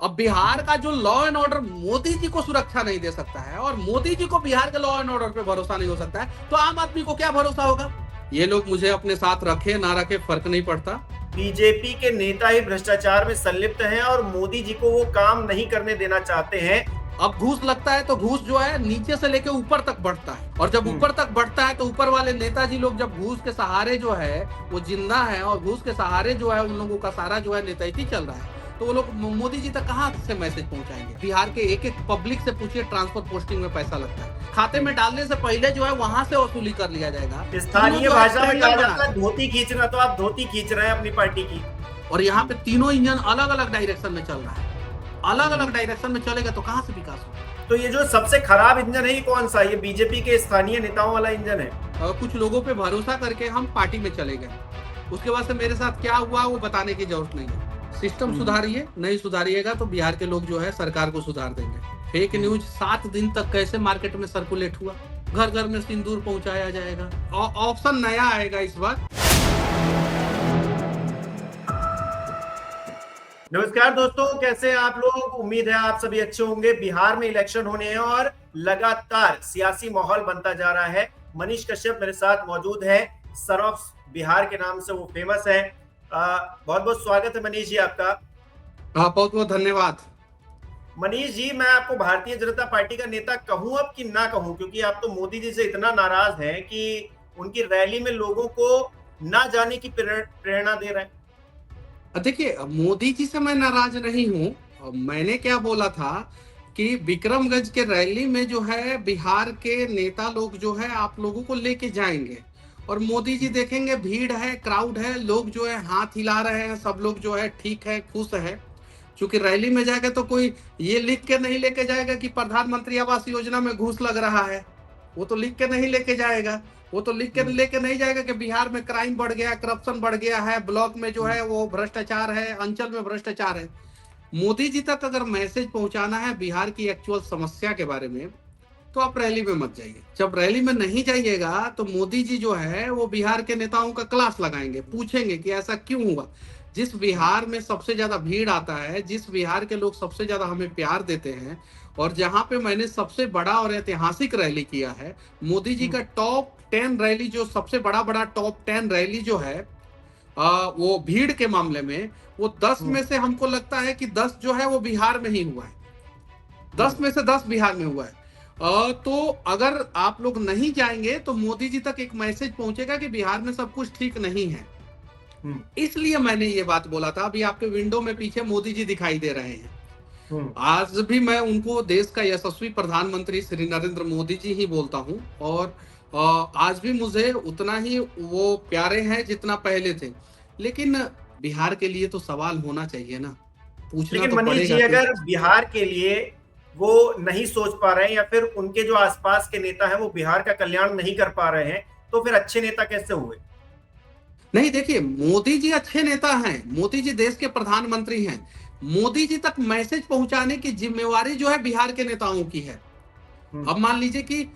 अब बिहार का जो law and order Modi ji को सुरक्षा नहीं दे सकता है और मोदी जी को बिहार के लॉ एंड ऑर्डर पे भरोसा नहीं हो सकता है, तो आम आदमी को क्या भरोसा होगा? ये लोग मुझे अपने साथ रखे ना रखे फर्क नहीं पड़ता। बीजेपी के नेता ही भ्रष्टाचार में संलिप्त हैं और मोदी जी को वो काम नहीं करने देना चाहते हैं। अब घूस लगता है तो घूस जो है नीचे से लेके ऊपर तक बढ़ता है, और जब ऊपर तक बढ़ता है तो ऊपर वाले नेताजी लोग जब घूस के सहारे जो है वो जिंदा है और घूस के सहारे जो है उन लोगों का सारा जो है नेतृत्व चल रहा है, तो वो लोग मोदी जी तक कहाँ से मैसेज पहुंचाएंगे? बिहार के एक एक पब्लिक से पूछिए, ट्रांसपोर्ट पोस्टिंग में पैसा लगता है, खाते में डालने से पहले जो है वहां से वसूली कर लिया जाएगा। स्थानीय भाषा में कहा जाता है धोती खींचना, तो आप धोती खींच रहे हैं अपनी पार्टी की। और यहाँ पे तीनों इंजन अलग अलग डायरेक्शन में चल रहा है, अलग अलग डायरेक्शन में चलेगा तो कहाँ से विकास होगा? तो ये जो सबसे खराब इंजन है ये कौन सा? ये बीजेपी के स्थानीय नेताओं वाला इंजन है। कुछ लोगों पे भरोसा करके हम पार्टी में चले गए, उसके बाद से मेरे साथ क्या हुआ वो बताने की जरूरत नहीं है। सिस्टम सुधारिए, नहीं सुधारिएगा तो बिहार के लोग जो है सरकार को सुधार देंगे। फेक न्यूज 7 दिन तक कैसे मार्केट में सर्कुलेट हुआ, घर घर में सिंदूर पहुंचाया जाएगा, ऑप्शन नया आएगा इस बार। नमस्कार दोस्तों, कैसे हैं आप लोग? उम्मीद है आप सभी अच्छे होंगे। बिहार में इलेक्शन होने हैं और लगातार सियासी माहौल बनता जा रहा है। मनीष कश्यप मेरे साथ मौजूद है, सन ऑफ बिहार के नाम से वो फेमस है। बहुत बहुत स्वागत है मनीष जी आपका। बहुत बहुत धन्यवाद। मनीष जी, मैं आपको भारतीय जनता पार्टी का नेता कहूं अब कि ना कहूं, क्योंकि आप तो मोदी जी से इतना नाराज हैं कि उनकी रैली में लोगों को ना जाने की प्रेरणा दे रहे हैं। देखिए, मोदी जी से मैं नाराज नहीं हूँ। मैंने क्या बोला था कि विक्रमगंज के रैली में जो है बिहार के नेता लोग जो है आप लोगों को लेके जाएंगे और मोदी जी देखेंगे भीड़ है, क्राउड है, लोग जो है हाथ हिला रहे हैं, सब लोग जो है ठीक है, खुश है। क्योंकि रैली में जाएगा तो कोई ये लिख के नहीं लेके जाएगा कि प्रधानमंत्री आवास योजना में घूस लग रहा है, वो तो लिख के नहीं लेके जाएगा। वो तो लिख के लेके नहीं जाएगा कि बिहार में क्राइम बढ़ गया, करप्शन बढ़ गया है, ब्लॉक में जो है वो भ्रष्टाचार है, अंचल में भ्रष्टाचार है। मोदी जी तक अगर मैसेज पहुंचाना है बिहार की एक्चुअल समस्या के बारे में, तो आप रैली में मत जाइए। जब रैली में नहीं जाइएगा तो मोदी जी जो है वो बिहार के नेताओं का क्लास लगाएंगे, पूछेंगे कि ऐसा क्यों हुआ। जिस बिहार में सबसे ज्यादा भीड़ आता है, जिस बिहार के लोग सबसे ज्यादा हमें प्यार देते हैं और जहां पे मैंने सबसे बड़ा और ऐतिहासिक रैली किया है, मोदी जी का टॉप 10 रैली, जो सबसे बड़ा टॉप 10 रैली जो है वो भीड़ के मामले में, वो 10 में से हमको लगता है कि 10 जो है वो बिहार में ही हुआ है। 10 में से 10 बिहार में हुआ है। तो अगर आप लोग नहीं जाएंगे तो मोदी जी तक एक मैसेज पहुंचेगा कि बिहार में सब कुछ ठीक नहीं है। इसलिए मैंने ये बात बोला था। अभी आपके विंडो में पीछे मोदी जी दिखाई दे रहे हैं। आज भी मैं उनको देश का यशस्वी प्रधानमंत्री श्री नरेंद्र मोदी जी ही बोलता हूं और आज भी मुझे उतना ही वो प्यारे हैं जितना पहले थे। लेकिन बिहार के लिए तो सवाल होना चाहिए ना, पूछना लेकिन तो मनीष जी, पड़ेगा। अगर बिहार के लिए वो नहीं सोच पा रहे हैं या फिर उनके जो आसपास के नेता हैं वो बिहार का कल्याण नहीं कर पा रहे हैं, तो फिर अच्छे नेता कैसे हुए? नहीं, देखिए, मोदी जी अच्छे नेता हैं, मोदी जी देश के प्रधानमंत्री हैं। मोदी जी तक मैसेज पहुंचाने की जिम्मेवारी जो है बिहार के नेताओं की है। अब मान लीजिए कि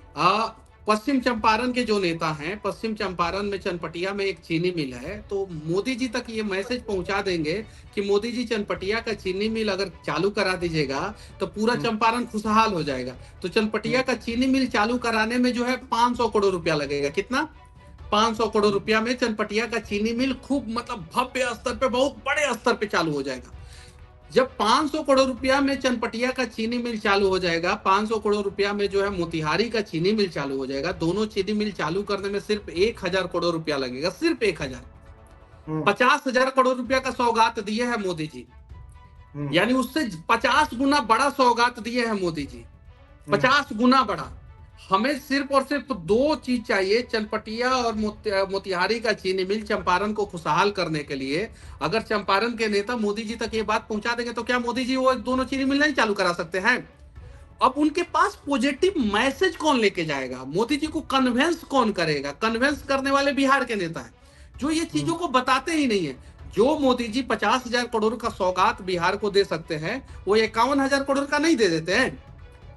पश्चिम चंपारण के जो नेता हैं, पश्चिम चंपारण में चनपटिया में एक चीनी मिल है, तो मोदी जी तक ये मैसेज पहुंचा देंगे कि मोदी जी चनपटिया का चीनी मिल अगर चालू करा दीजिएगा तो पूरा चंपारण खुशहाल हो जाएगा। तो चनपटिया का चीनी मिल चालू कराने में जो है 500 करोड़ रुपया लगेगा। कितना? 500 करोड़ रुपया में चनपटिया का चीनी मिल खूब मतलब भव्य स्तर पे, बहुत बड़े स्तर पे चालू हो जाएगा। जब 500 करोड़ रुपया में चनपटिया का चीनी मिल चालू हो जाएगा, 500 करोड़ रुपया में जो है मोतिहारी का चीनी मिल चालू हो जाएगा। दोनों चीनी मिल चालू करने में सिर्फ 1000 करोड़ रुपया लगेगा, सिर्फ 1000। 50,000 करोड़ रुपया का सौगात दिए है मोदी जी, यानी उससे 50 गुना बड़ा सौगात दिए है मोदी जी, 50 गुना बड़ा। हमें सिर्फ और सिर्फ 2 चीज चाहिए, चनपटिया और मोतिहारी का चीनी मिल चंपारण को खुशहाल करने के लिए। अगर चंपारण के नेता मोदी जी तक ये बात पहुंचा देंगे तो क्या मोदी जी वो दोनों चीनी मिल नहीं चालू करा सकते हैं? अब उनके पास पॉजिटिव मैसेज कौन लेके जाएगा? मोदी जी को कन्वेंस कौन करेगा? कन्वेंस करने वाले बिहार के नेता है, जो ये चीजों को बताते ही नहीं है। जो मोदी जी 50,000 करोड़ का सौगात बिहार को दे सकते हैं, वो 51,000 करोड़ का नहीं दे देते हैं।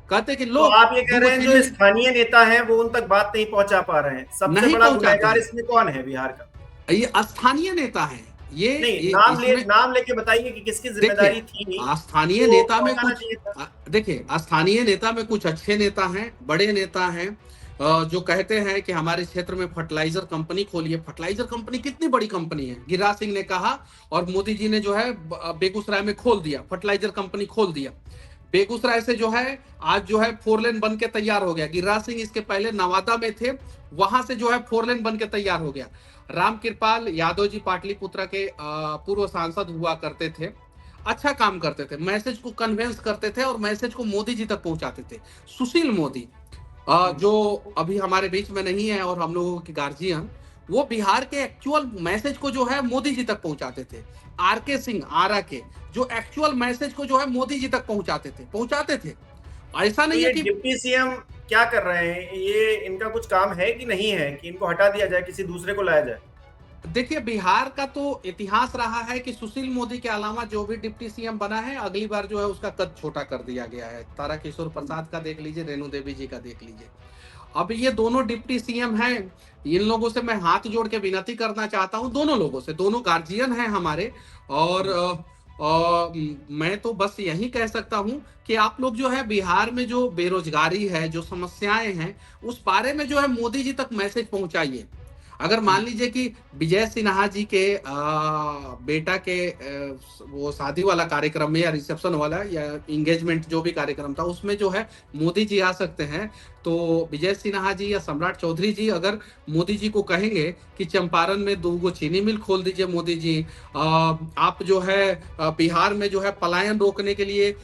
कहते कि तो लोग आप ये कह रहे हैं जो स्थानीय नेता हैं वो उन तक बात नहीं पहुंचा पा रहे हैं। सबसे बड़ा गुनहगार इसमें कौन है बिहार का? ये स्थानीय नेता है। नहीं, ये इसमें नाम लेके बताइए कि किसकी जिम्मेदारी थी, देखिए स्थानीय तो नेता में पहुंचाना कुछ चाहिए था। देखिए स्थानीय नेता में कुछ अच्छे नेता हैं, बड़े नेता हैं, जो कहते हैं कि हमारे क्षेत्र में फर्टिलाइजर कंपनी खोलिए। फर्टिलाइजर कंपनी कितनी बड़ी कंपनी है, गिरिराज सिंह ने कहा और मोदी जी ने जो है बेगूसराय में खोल दिया, फर्टिलाइजर कंपनी खोल दिया। बेगूसराय से जो है आज जो है 4 लेन बन के तैयार हो गया। गिरिराज सिंह इसके पहले नवादा में थे, वहां से जो है 4 लेन बन के तैयार हो गया। राम कृपाल यादव जी पाटलिपुत्रा के पूर्व सांसद हुआ करते थे, अच्छा काम करते थे, मैसेज को कन्वेंस करते थे और मैसेज को मोदी जी तक पहुंचाते थे। सुशील मोदी जो अभी हमारे बीच में नहीं है और हम लोगों के गार्जियन, वो बिहार के एक्चुअल मैसेज को जो है मोदी जी तक पहुंचाते थे। आर के सिंह आरा के जो एक्चुअल मैसेज को जो है मोदी जी तक पहुंचाते थे। ऐसा तो नहीं है ये कि डिप्टी सीएम क्या कर रहे हैं, ये इनका कुछ काम है कि नहीं है कि इनको हटा दिया जाए, किसी दूसरे को लाया जाए? देखिए बिहार का तो इतिहास रहा है कि सुशील मोदी के अलावा जो भी डिप्टी सीएम बना है अगली बार जो है उसका कद छोटा कर दिया गया है। ताराकिशोर प्रसाद का देख लीजिए, रेणु देवी जी का देख लीजिए। अब ये दोनों डिप्टी सीएम हैं, इन लोगों से मैं हाथ जोड़ के विनती करना चाहता हूं, दोनों लोगों से, दोनों गार्जियन हैं हमारे। और मैं तो बस यही कह सकता हूं कि आप लोग जो है बिहार में जो बेरोजगारी है, जो समस्याएं हैं, उस बारे में जो है मोदी जी तक मैसेज पहुंचाइए। अगर मान लीजिए कि विजय सिन्हा जी के बेटा के वो शादी वाला कार्यक्रम में या रिसेप्शन वाला या इंगेजमेंट जो भी कार्यक्रम था उसमें जो है मोदी जी आ सकते हैं, तो विजय सिन्हा जी या सम्राट चौधरी जी अगर मोदी जी को कहेंगे कि चंपारण में 2 चीनी मिल खोल दीजिए मोदी जी, आप जो है बिहार में जो है पलायन रोकने के लिए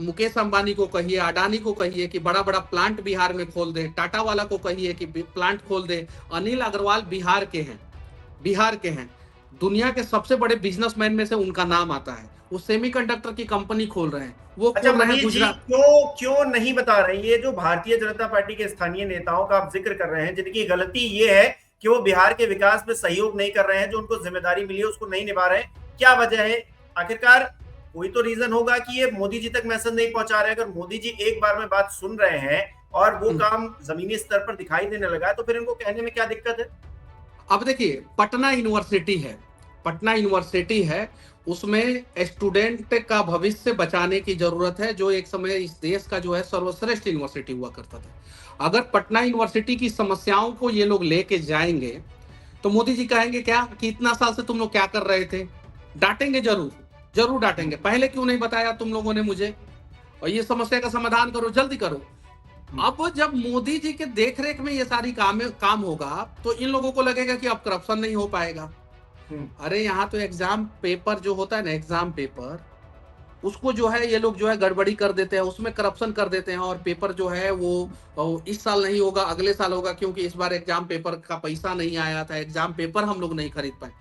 मुकेश अंबानी को कहिए, अडानी को कहिए कि बड़ा बड़ा प्लांट बिहार में खोल दे, टाटा वाला को कहिए कि प्लांट खोल दे। अनिल अग्रवाल बिहार के हैं, दुनिया के सबसे बड़े बिजनेसमैन में से उनका नाम आता है। वो सेमीकंडक्टर की कंपनी खोल रहे हैं, वो अच्छा खोल रहे हैं मनीष जी, गुजरात। क्यों क्यों नहीं बता रहे? ये जो भारतीय जनता पार्टी के स्थानीय नेताओं का आप जिक्र कर रहे हैं, जिनकी गलती ये है कि वो बिहार के विकास में सहयोग नहीं कर रहे हैं, जो उनको जिम्मेदारी मिली है उसको नहीं निभा रहे हैं, क्या वजह है आखिरकार? कोई तो रीजन होगा कि ये मोदी जी तक मैसेज नहीं पहुंचा रहे। अगर मोदी जी एक बार में बात सुन रहे हैं और वो काम जमीनी स्तर पर दिखाई देने लगा है, तो फिर इनको कहने में क्या दिक्कत है? अब देखिए पटना यूनिवर्सिटी है, उसमें स्टूडेंट का भविष्य बचाने की जरूरत है, जो एक समय इस देश का जो है सर्वश्रेष्ठ यूनिवर्सिटी हुआ करता था। अगर पटना यूनिवर्सिटी की समस्याओं को ये लोग लेके जाएंगे तो मोदी जी कहेंगे क्या कि इतना साल से तुम लोग क्या कर रहे थे। डांटेंगे, जरूर जरूर डांटेंगे, पहले क्यों नहीं बताया तुम लोगों ने मुझे, और ये समस्या का समाधान करो, जल्दी करो। अब जब मोदी जी के देखरेख में ये सारी काम होगा तो इन लोगों को लगेगा कि अब करप्शन नहीं हो पाएगा। अरे यहाँ तो एग्जाम पेपर जो होता है ना, एग्जाम पेपर, उसको जो है ये लोग जो है गड़बड़ी कर देते हैं, उसमें करप्शन कर देते हैं और पेपर जो है वो इस साल नहीं होगा, अगले साल होगा, क्योंकि इस बार एग्जाम पेपर का पैसा नहीं आया था, एग्जाम पेपर हम लोग नहीं खरीद पाए।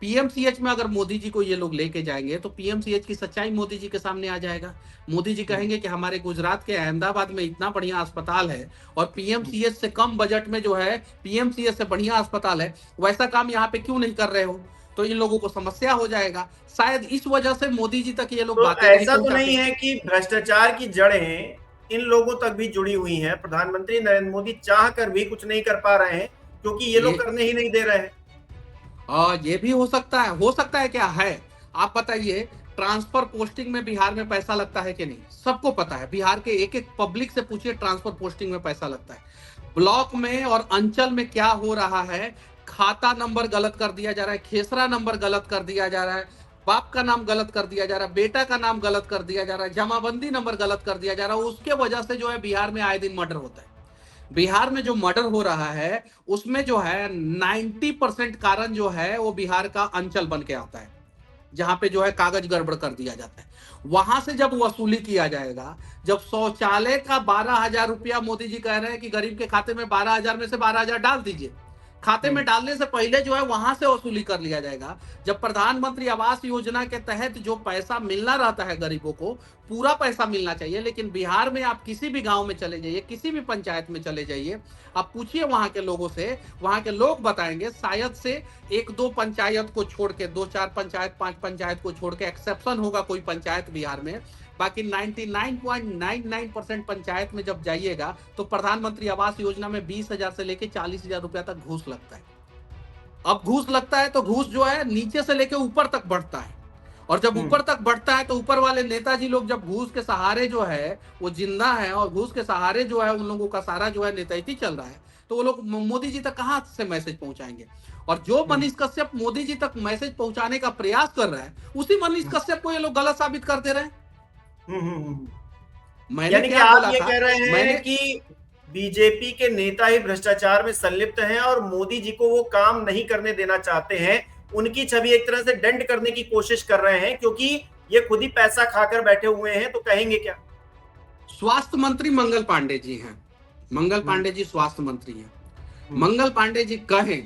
पीएमसीएच में अगर मोदी जी को ये लोग लेके जाएंगे तो पीएमसीएच की सच्चाई मोदी जी के सामने आ जाएगा। मोदी जी कहेंगे कि हमारे गुजरात के अहमदाबाद में इतना बढ़िया अस्पताल है और पीएमसीएच से कम बजट में जो है पीएमसीएच से बढ़िया अस्पताल है, वैसा काम यहाँ पे क्यों नहीं कर रहे हो, तो इन लोगों को समस्या हो जाएगा। शायद इस वजह से मोदी जी तक ये लोग तो बातें नहीं ऐसा तो नहीं पहुंचाते। है कि भ्रष्टाचार की जड़ें इन लोगों तक भी जुड़ी हुई हैं? प्रधानमंत्री नरेंद्र मोदी चाह कर भी कुछ नहीं कर पा रहे हैं क्योंकि ये लोग ये करने ही नहीं दे रहे हैं। ये भी हो सकता है क्या है, आप बताइए। ट्रांसफर पोस्टिंग में बिहार में पैसा लगता है कि नहीं, सबको पता है। बिहार के एक एक पब्लिक से पूछिए, ट्रांसफर पोस्टिंग में पैसा लगता है। ब्लॉक में और अंचल में क्या हो रहा है, खाता नंबर गलत कर दिया जा रहा है, खेसरा नंबर गलत कर दिया जा रहा है, बाप का नाम गलत कर दिया जा रहा है, बेटा का नाम गलत कर दिया जा रहा है, जमाबंदी नंबर गलत कर दिया जा रहा है। उसके वजह से जो है बिहार में आए दिन मर्डर होता है। बिहार में जो मर्डर हो रहा है उसमें जो है 90% कारण जो है वो बिहार का अंचल बन के आता है, जहां पे जो है कागज गड़बड़ कर दिया जाता है। वहां से जब वसूली किया जाएगा, जब शौचालय का 12,000 रुपया मोदी जी कह रहे हैं कि गरीब के खाते में 12,000 में से 12,000 डाल दीजिए, खाते में डालने से पहले जो है वहां से वसूली कर लिया जाएगा। जब प्रधानमंत्री आवास योजना के तहत जो पैसा मिलना रहता है गरीबों को, पूरा पैसा मिलना चाहिए। लेकिन बिहार में आप किसी भी गांव में चले जाइए, किसी भी पंचायत में चले जाइए, आप पूछिए वहां के लोगों से, वहां के लोग बताएंगे शायद से 1-2 पंचायत को छोड़ के, 2-4 पंचायत, 5 पंचायत को छोड़ के, एक्सेप्शन होगा कोई पंचायत बिहार में, बाकी 99.99% पंचायत में जब जाइएगा तो प्रधानमंत्री आवास योजना में 20,000 से लेके 40,000 रुपया तक घूस लगता है। अब घूस लगता है तो घूस जो है नीचे से लेके ऊपर तक बढ़ता है, और जब ऊपर तक बढ़ता है तो ऊपर वाले नेताजी लोग जब घूस के सहारे जो है वो जिंदा है, और घूस के सहारे जो है उन लोगों का सारा जो है नेतृत्व चल रहा है, तो वो लोग मोदी जी तक कहां से मैसेज पहुंचाएंगे। और जो मनीष कश्यप मोदी जी तक मैसेज पहुंचाने का प्रयास कर रहा है, उसी मनीष कश्यप को ये लोग गलत साबित कर दे रहे हैं। मैंने यानी कि क्या आप बोला ये था, कह रहे हैं मैंने कि बीजेपी के नेता ही भ्रष्टाचार में संलिप्त हैं और मोदी जी को वो काम नहीं करने देना चाहते हैं, उनकी छवि एक तरह से डेंट करने की कोशिश कर रहे हैं, क्योंकि ये खुद ही पैसा खाकर बैठे हुए हैं, तो कहेंगे क्या? स्वास्थ्य मंत्री मंगल पांडे जी हैं, मंगल पांडे जी स्वास्थ्य मंत्री हैं। मंगल पांडे जी कहें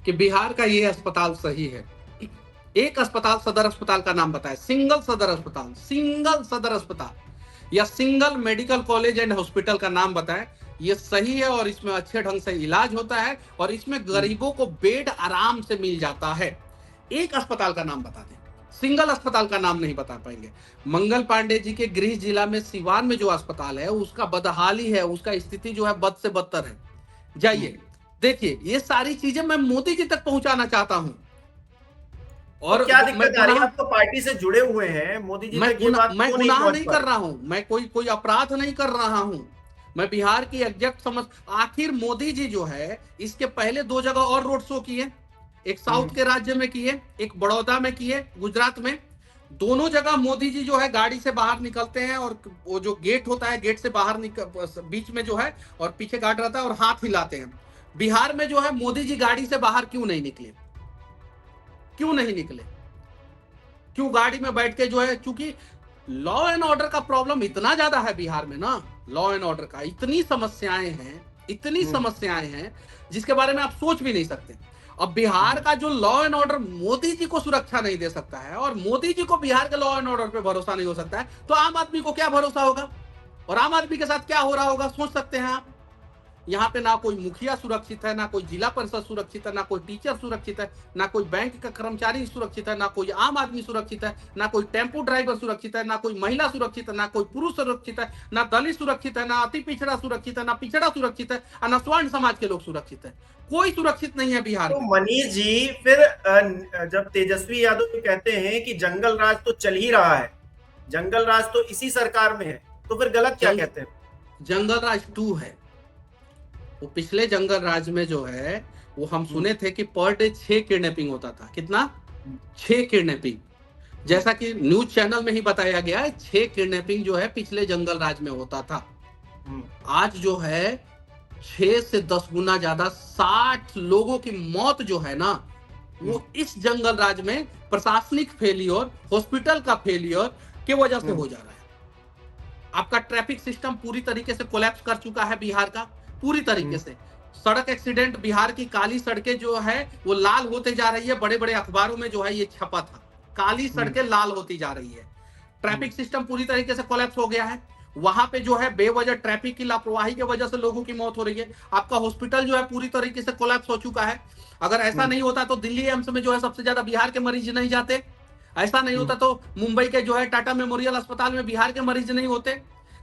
कि बिहार का ये अस्पताल सही है, एक अस्पताल सदर अस्पताल का नाम बताए, सिंगल सदर अस्पताल, सिंगल सदर अस्पताल या single medical college and hospital का नाम बताए, ये सही है और इसमें अच्छे ढंग से इलाज होता है और इसमें गरीबों को बेड आराम से मिल जाता है। एक अस्पताल का नाम बता दें, सिंगल अस्पताल का नाम नहीं बता पाएंगे। मंगल पांडे जी के गृह जिला में सिवान में जो अस्पताल है उसका बदहाली है, उसका स्थिति जो है बद से बदतर है। जाइए देखिए, ये सारी चीजें मैं मोदी जी तक पहुंचाना चाहता हूं। और और क्या मैं दिक्कत आ रही है? आप तो पार्टी से जुड़े हुए हैं, मोदी जी तक ये बात मैं क्यों नहीं गुनाह पहुंच नहीं पा कर रही? रहा हूं, मैं कोई अपराध नहीं कर रहा हूं, मैं बिहार की एग्जैक्ट समझ। आखिर मोदी जी जो है इसके पहले 2 जगह और रोड शो किए, एक साउथ के राज्य में किए, एक बड़ौदा में किए, गुजरात में। दोनों जगह मोदी जी जो है गाड़ी से बाहर निकलते हैं और वो जो गेट होता है, गेट से बाहर निकल बीच में जो है और पीछे गार्ड रहता है और हाथ हिलाते हैं। बिहार में जो है मोदी जी गाड़ी से बाहर क्यों नहीं निकले, क्यों नहीं निकले, क्यों गाड़ी में बैठ के जो है, क्योंकि लॉ एंड ऑर्डर का प्रॉब्लम इतना ज्यादा है बिहार में ना, लॉ एंड ऑर्डर का इतनी समस्याएं हैं, इतनी समस्याएं हैं जिसके बारे में आप सोच भी नहीं सकते। अब बिहार का जो law and order Modi ji को सुरक्षा नहीं दे सकता है और मोदी जी को बिहार के लॉ एंड ऑर्डर पे भरोसा नहीं हो सकता है, तो आम आदमी को क्या भरोसा होगा और आम आदमी के साथ क्या हो रहा होगा, सोच सकते हैं आप। यहाँ पे ना कोई मुखिया सुरक्षित है, ना कोई जिला परिषद सुरक्षित है, ना कोई टीचर सुरक्षित है, ना कोई बैंक का कर्मचारी सुरक्षित है, ना कोई आम आदमी सुरक्षित है, ना कोई टेम्पो ड्राइवर सुरक्षित है, ना कोई महिला सुरक्षित है, ना कोई पुरुष सुरक्षित है, ना दलित सुरक्षित है, ना अति पिछड़ा सुरक्षित है, ना पिछड़ा सुरक्षित है, और ना स्वर्ण समाज के लोग सुरक्षित है। कोई सुरक्षित नहीं है बिहार तो में। मनीष जी, फिर जब तेजस्वी यादव कहते हैं कि जंगल राज तो चल ही रहा है, जंगल राज तो इसी सरकार में है, तो फिर गलत क्या कहते हैं? जंगल राज 2 है। वो पिछले जंगल राज में जो है वो हम सुने थे कि पर डे 6 किडनैपिंग होता था। कितना? 6 किडनैपिंग। जैसा कि न्यूज चैनल में ही बताया गया है, 6 किडनैपिंग जो है पिछले जंगल राज में होता था। आज जो है 6 से 10 गुना ज्यादा, 60 लोगों की मौत जो है ना, वो इस जंगल राज में प्रशासनिक फेलियर, हॉस्पिटल का फेलियर के वजह से हो जा रहा है। आपका ट्रैफिक सिस्टम पूरी तरीके से कोलैप्स कर चुका है बिहार का, पूरी तरीके से। सड़क एक्सीडेंट, बिहार की काली सड़कें जो है वो लाल होते जा रही है, बड़े बड़े अखबारों में जो है ये छपा था, काली सड़कें लाल होती जा रही है। ट्रैफिक सिस्टम पूरी तरीके से कोलैप्स हो गया है। वहां पे जो है बेवजह ट्रैफिक की लापरवाही की वजह से लोगों की मौत हो रही है। आपका हॉस्पिटल जो है पूरी तरीके से कोलैप्स हो चुका है। अगर ऐसा नहीं होता तो दिल्ली एम्स में जो है सबसे ज्यादा बिहार के मरीज नहीं जाते। ऐसा नहीं होता तो मुंबई के जो है टाटा मेमोरियल अस्पताल में बिहार के मरीज नहीं होते।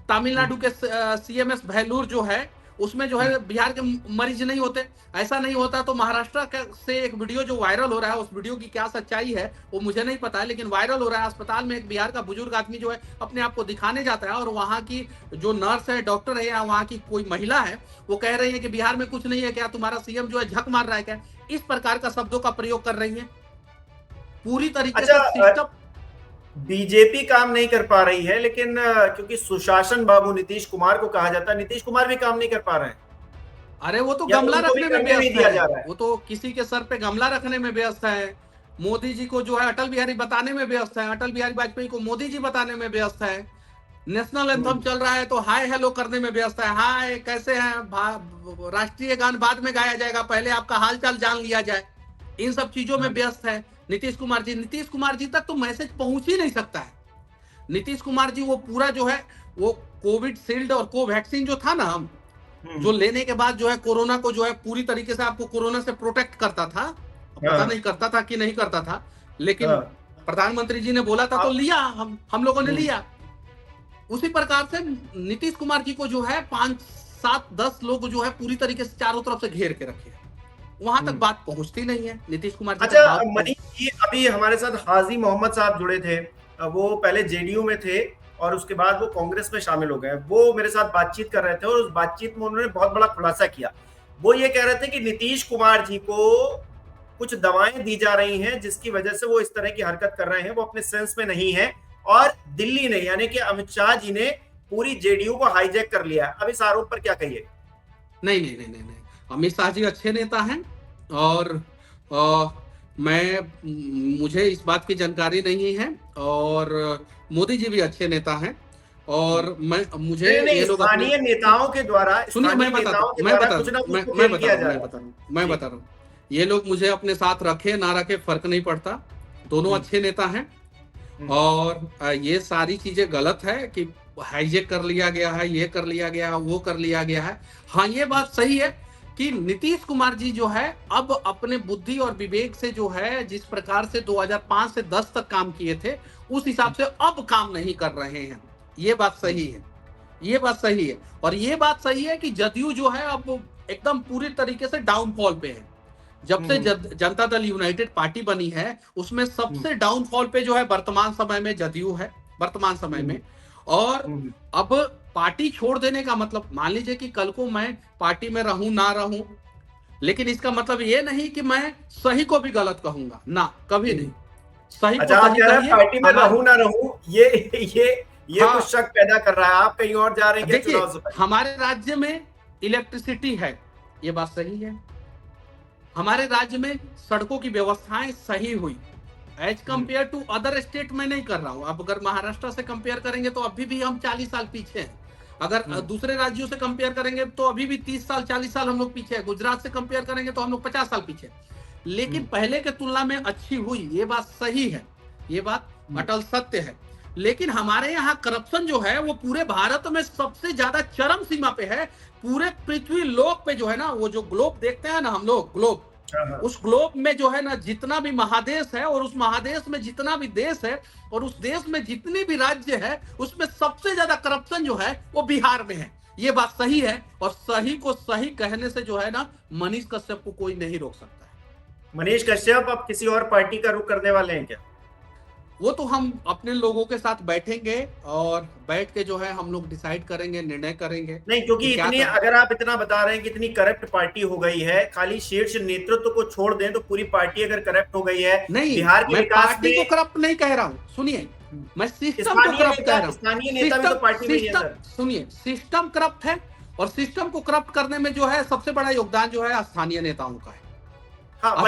तमिलनाडु के सीएमएस भेलूर जो है उसमें जो है बिहार के मरीज नहीं होते। ऐसा नहीं होता तो महाराष्ट्र से एक वीडियो जो वायरल हो रहा है, उस वीडियो की क्या सच्चाई है वो मुझे नहीं पता है, लेकिन वायरल हो रहा है। अस्पताल में एक बिहार का बुजुर्ग आदमी जो है अपने आप को दिखाने जाता है और वहां की जो नर्स है, डॉक्टर है या वहां की कोई महिला है, वो कह रही है कि बिहार में कुछ नहीं है, क्या तुम्हारा सीएम जो है झक मार रहा है क्या? इस प्रकार का शब्दों का प्रयोग कर रही है। पूरी तरीके से सिस्टम बीजेपी काम नहीं कर पा रही है, लेकिन क्योंकि सुशासन बाबू नीतीश कुमार को कहा जाता है, नीतीश कुमार भी काम नहीं कर पा रहे हैं। अरे वो तो या गमला उनको भी रखने में करने नहीं व्यस्त दिया है, जा रहा है। वो तो किसी के सर पे गमला रखने में व्यस्त है। मोदी जी को जो है अटल बिहारी बताने में व्यस्त है, अटल बिहारी वाजपेयी को मोदी जी बताने में व्यस्त है। नेशनल एंथम चल रहा है तो हाय हेलो करने में व्यस्त है। हाय कैसे हैं, राष्ट्रीय गान बाद में गाया जाएगा, पहले आपका हालचाल जान लिया जाए। इन सब चीजों में व्यस्त है नीतीश कुमार जी। नीतीश कुमार जी तक तो मैसेज पहुंच ही नहीं सकता है। नीतीश कुमार जी वो पूरा जो है वो कोविड शील्ड और कोवैक्सीन जो था ना, हम जो लेने के बाद जो है कोरोना को जो है पूरी तरीके से आपको कोरोना से प्रोटेक्ट करता था। पता नहीं करता था कि नहीं करता था, लेकिन प्रधानमंत्री जी ने बोला था तो लिया, हम लोगों ने लिया। उसी प्रकार से नीतीश कुमार जी को जो है 5, 7, 10 लोग जो है पूरी तरीके से चारों तरफ से घेर के रखे। वहां तक बात पहुंचती नहीं है, नीतीश कुमार जी तक अच्छा बात मनीष जी, अभी हमारे साथ हाजी मोहम्मद साहब जुड़े थे। वो पहले जेडीयू में थे और उसके बाद वो कांग्रेस में शामिल हो गए। वो मेरे साथ बातचीत कर रहे थे और उस बातचीत में उन्होंने बहुत बड़ा खुलासा किया। वो ये कह रहे थे कि नीतीश कुमार जी को कुछ दवाएं दी जा रही हैं जिसकी वजह से वो इस तरह की हरकत कर रहे हैं, वो अपने सेंस में नहीं है। और दिल्ली ने यानी कि अमित शाह जी ने पूरी जेडीयू को हाईजैक कर लिया। अब इस आरोप पर क्या कहिए? नहीं नहीं नहीं नहीं नहीं, अमित शाह जी अच्छे नेता हैं और मुझे इस बात की जानकारी नहीं है, और मोदी जी भी अच्छे नेता हैं, और मुझे नहीं नहीं, ये लोग अपने, स्थानीय नेताओं के द्वारा, सुनिए स्थानीय नेताओं के द्वारा कुछ ना कुछ तो खेल किया जा रहा है। मैं बता रहा हूँ, ये लोग मुझे अपने साथ रखे ना रखे फर्क नहीं पड़ता, दोनों अच्छे नेता हैं। और ये सारी चीजें गलत है कि हाईजेक कर लिया गया है, ये कर लिया गया है, वो कर लिया गया है। हाँ, ये बात सही है कि नीतीश कुमार जी जो है अब अपने बुद्धि और विवेक से जो है, जिस प्रकार से 2005 से 10 तक काम किए थे, उस हिसाब से अब काम नहीं कर रहे हैं। ये बात सही है, ये बात सही है। और ये बात सही है कि जदयू जो है अब एकदम पूरी तरीके से डाउनफॉल पे है। जब से जनता दल यूनाइटेड पार्टी बनी है, उसमें सबसे डाउनफॉल पे जो है वर्तमान समय में जदयू है, वर्तमान समय में। और अब पार्टी छोड़ देने का मतलब, मान लीजिए कि कल को मैं पार्टी में रहूं ना रहूं, लेकिन इसका मतलब ये नहीं कि मैं सही को भी गलत कहूंगा ना, कभी नहीं। सही को सही कहिए, पार्टी में रहूं ना रहूं, ये हाँ, कुछ शक पैदा कर रहा है। आप कहीं और जा रहे हैं? देखिए, हमारे राज्य में इलेक्ट्रिसिटी है, ये बात सही है। हमारे राज्य में सड़कों की व्यवस्थाएं सही हुई, as compare to other state में नहीं कर रहा हूं। अब अगर महाराष्ट्र से कंपेयर करेंगे तो अभी भी हम 40 साल पीछे हैं। अगर दूसरे राज्यों से कंपेयर करेंगे तो अभी भी 30 साल 40 साल हम लोग पीछे हैं। गुजरात से कंपेयर करेंगे तो हम लोग 50 साल पीछे। लेकिन पहले के तुलना में अच्छी हुई, ये बात सही है, ये बात अटल सत्य है। लेकिन हमारे यहाँ करप्शन जो है वो पूरे भारत में सबसे ज्यादा चरम सीमा पे है। पूरे पृथ्वी लोक पे जो है ना, वो जो ग्लोब देखते हैं ना हम लोग, ग्लोब, उस ग्लोब में जो है ना जितना भी महादेश है, और उस महादेश में जितना भी देश है, और उस देश में जितने भी राज्य है, उसमें सबसे ज्यादा करप्शन जो है वो बिहार में है। ये बात सही है, और सही को सही कहने से जो है ना, मनीष कश्यप को कोई नहीं रोक सकता है। मनीष कश्यप अब किसी और पार्टी का रुख करने वाले हैं क्या? वो तो हम अपने लोगों के साथ बैठेंगे और बैठ के जो है हम लोग डिसाइड करेंगे, निर्णय करेंगे। नहीं, क्योंकि इतनी, अगर आप इतना बता रहे हैं कि इतनी करप्ट पार्टी हो गई है, खाली शीर्ष नेतृत्व को छोड़ दें तो पूरी पार्टी अगर करप्ट हो गई है, नहीं, बिहार के विकास पार्टी को करप्ट नहीं कह रहा हूँ, सुनिए, मैं सिस्टम को करप्ट कह रहा हूँ। स्थानीय नेता भी तो पार्टी में ही है सर। सुनिए, सिस्टम करप्ट है, और सिस्टम को करप्ट करने में जो है सबसे बड़ा योगदान जो है स्थानीय नेताओं का है।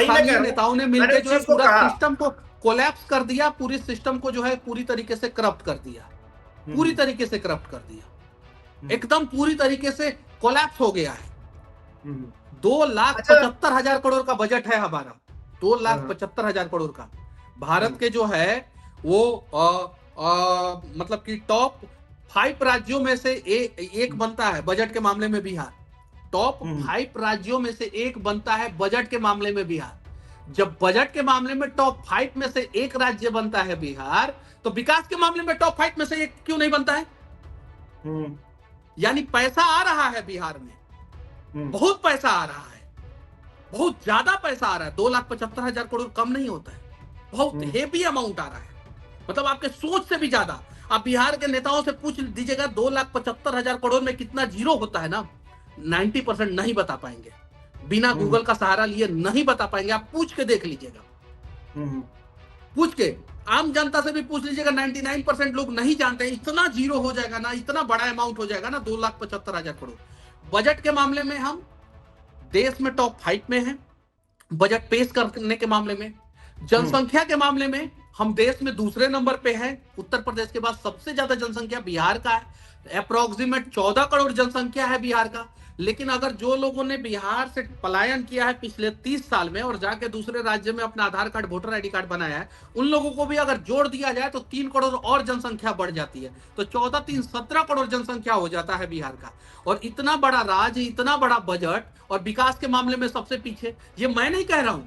स्थानीय नेताओं ने मिलकर जो है पूरा सिस्टम को कोलैप्स कर दिया, पूरी सिस्टम को जो है पूरी तरीके से करप्ट कर दिया, पूरी तरीके से करप्ट कर दिया, एकदम पूरी तरीके से कोलैप्स हो गया है। 2,75,000 करोड़ का बजट है हमारा, 2,75,000 करोड़ का। भारत के जो है वो मतलब कि टॉप 5 राज्यों में से एक बनता है बजट के मामले में बिहार। टॉप 5 राज्यों में से एक बनता है बजट के मामले में बिहार। जब बजट के मामले में टॉप 5 में से एक राज्य बनता है बिहार, तो विकास के मामले में टॉप 5 में से एक क्यों नहीं बनता है? यानी पैसा आ रहा है बिहार में, बहुत पैसा आ रहा है, बहुत ज्यादा पैसा आ रहा है। 2,75,000 करोड़ कम नहीं होता है, बहुत हेवी अमाउंट आ रहा है, मतलब आपके सोच से भी ज्यादा। आप बिहार के नेताओं से पूछ दीजिएगा 2,75,000 करोड़ में कितना जीरो होता है ना, 90% नहीं बता पाएंगे, बिना गूगल का सहारा लिए नहीं बता पाएंगे। आप पूछ के देख लीजिएगा, पूछ के आम जनता से भी पूछ लीजिएगा, 99% लोग नहीं जानते हैं। इतना जीरो हो जाएगा ना, इतना बड़ा अमाउंट हो जाएगा ना, 2,75,000 करोड़। बजट के मामले में हम देश में टॉप 5 में हैं, बजट पेश करने के मामले में। जनसंख्या के मामले में हम देश में दूसरे नंबर पे हैं, उत्तर प्रदेश के बाद सबसे ज्यादा जनसंख्या बिहार का है, अप्रोक्सीमेट 14 करोड़ जनसंख्या है बिहार का। लेकिन अगर जो लोगों ने बिहार से पलायन किया है पिछले 30 साल में और जाके दूसरे राज्य में अपना आधार कार्ड, वोटर आईडी कार्ड बनाया है, उन लोगों को भी अगर जोड़ दिया जाए तो 3 करोड़ और जनसंख्या बढ़ जाती है, तो 14 3 17 करोड़ जनसंख्या हो जाता है बिहार का। और इतना बड़ा राज्य, इतना बड़ा बजट, और विकास के मामले में सबसे पीछे। ये मैं नहीं कह रहा हूं,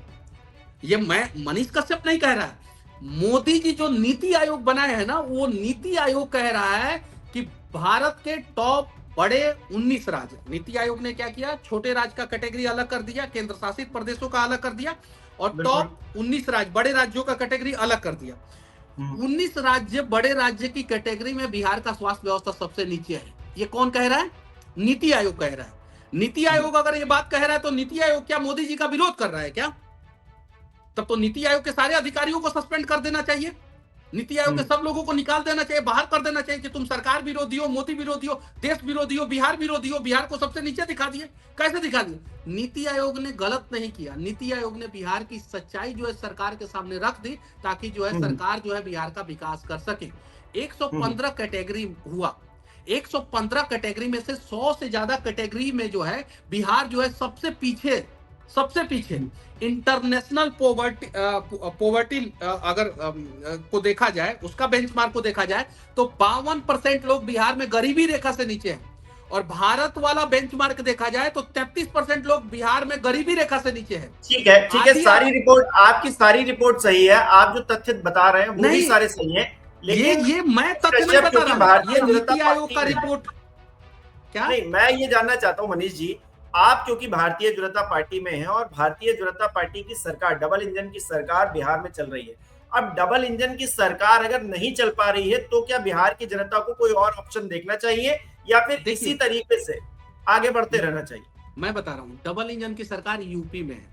ये मैं मनीष कश्यप नहीं कह रहा है, मोदी जी जो नीति आयोग बनाए हैं ना, वो नीति आयोग कह रहा है कि भारत के टॉप बड़े 19 राज्य, नीति आयोग ने क्या किया, छोटे राज्य का कैटेगरी अलग कर दिया, केंद्र शासित प्रदेशों का अलग कर दिया, और बिल्कुल। टॉप 19 राज्य बड़े राज्यों का कैटेगरी अलग कर दिया। 19 राज्य बड़े राज्य की कैटेगरी में बिहार का स्वास्थ्य व्यवस्था सबसे नीचे है। ये कौन कह रहा है? नीति आयोग कह रहा है। नीति आयोग अगर ये बात कह रहा है तो नीति आयोग क्या मोदी जी का विरोध कर रहा है क्या? तब तो नीति आयोग के सारे अधिकारियों को सस्पेंड कर देना चाहिए, नीति आयोग के सब लोगों को निकाल देना चाहिए, बाहर कर देना चाहिए कि तुम सरकार विरोधी हो, मोदी विरोधी हो, देश विरोधी हो, बिहार विरोधी हो, बिहार को सबसे नीचे दिखा दिए। कैसे दिखा दिए? नीति आयोग ने गलत नहीं किया, नीति आयोग ने बिहार की सच्चाई जो है सरकार के सामने रख दी, ताकि जो है सरकार जो है बिहार का विकास कर सके। 115 कैटेगरी हुआ, 115 कैटेगरी में से 100 से ज्यादा कैटेगरी में जो है बिहार जो है सबसे पीछे इंटरनेशनल पोवर्टी अगर को देखा जाए, उसका बेंचमार्क को देखा जाए तो 52% लोग बिहार में गरीबी रेखा से नीचे हैं, और भारत वाला बेंचमार्क देखा जाए तो 33% लोग बिहार में गरीबी रेखा से नीचे हैं। ठीक है, सारी रिपोर्ट, आपकी सारी रिपोर्ट सही है, आप जो तथ्य बता रहे हैं वो भी सारे सही हैं, लेकिन ये मैं तथ्य नहीं बता रहा हूं, ये नीति आयोग का रिपोर्ट। क्या नहीं, मैं ये जानना चाहता हूं मनीष जी, आप क्योंकि भारतीय जनता पार्टी में हैं और भारतीय जनता पार्टी की सरकार, डबल इंजन की सरकार बिहार में चल रही है। अब डबल इंजन की सरकार अगर नहीं चल पा रही है तो क्या बिहार की जनता को कोई और ऑप्शन देखना चाहिए या फिर इसी तरीके से आगे बढ़ते रहना चाहिए? मैं बता रहा हूं, डबल इंजन की सरकार यूपी में है,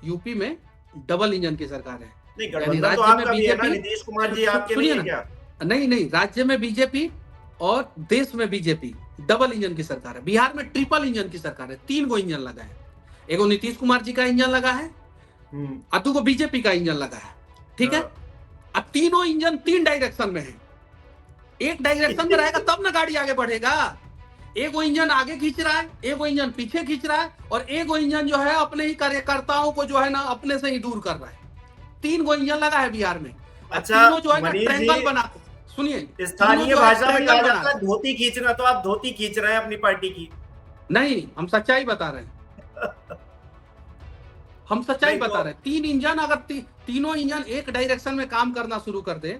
यूपी में डबल इंजन की सरकार है। नहीं, गठबंधन तो आपका भी है ना, नीतीश कुमार जी आपके नहीं है क्या? नहीं, राज्य में बीजेपी और देश में बीजेपी, डबल इंजन की सरकार है। बिहार में ट्रिपल इंजन की सरकार है, 3 गो इंजन लगा है, एगो नीतीश कुमार जी का इंजन लगा है, अतु को बीजेपी का इंजन लगा है, ठीक है। अब तीनों इंजन 3 डायरेक्शन में है, एक डायरेक्शन में रहेगा तब ना गाड़ी आगे बढ़ेगा। एगो इंजन आगे खींच रहा है, एगो इंजन पीछे खींच रहा है, और एगो इंजन जो है अपने ही कार्यकर्ताओं को जो है ना अपने से ही दूर कर रहा है। 3 गो इंजन लगा है बिहार में। अच्छा, तीनों जो है ना ट्रायंगल बनाते, सुनिए, स्थानीय भाषा में कहा जाता है धोती खींचना, तो आप धोती खींच रहे हैं अपनी पार्टी की। नहीं, हम सच्चाई बता रहे हैं, हम सच्चाई बता रहे हैं। 3 इंजन अगर तीनों इंजन एक डायरेक्शन में काम करना शुरू कर दे,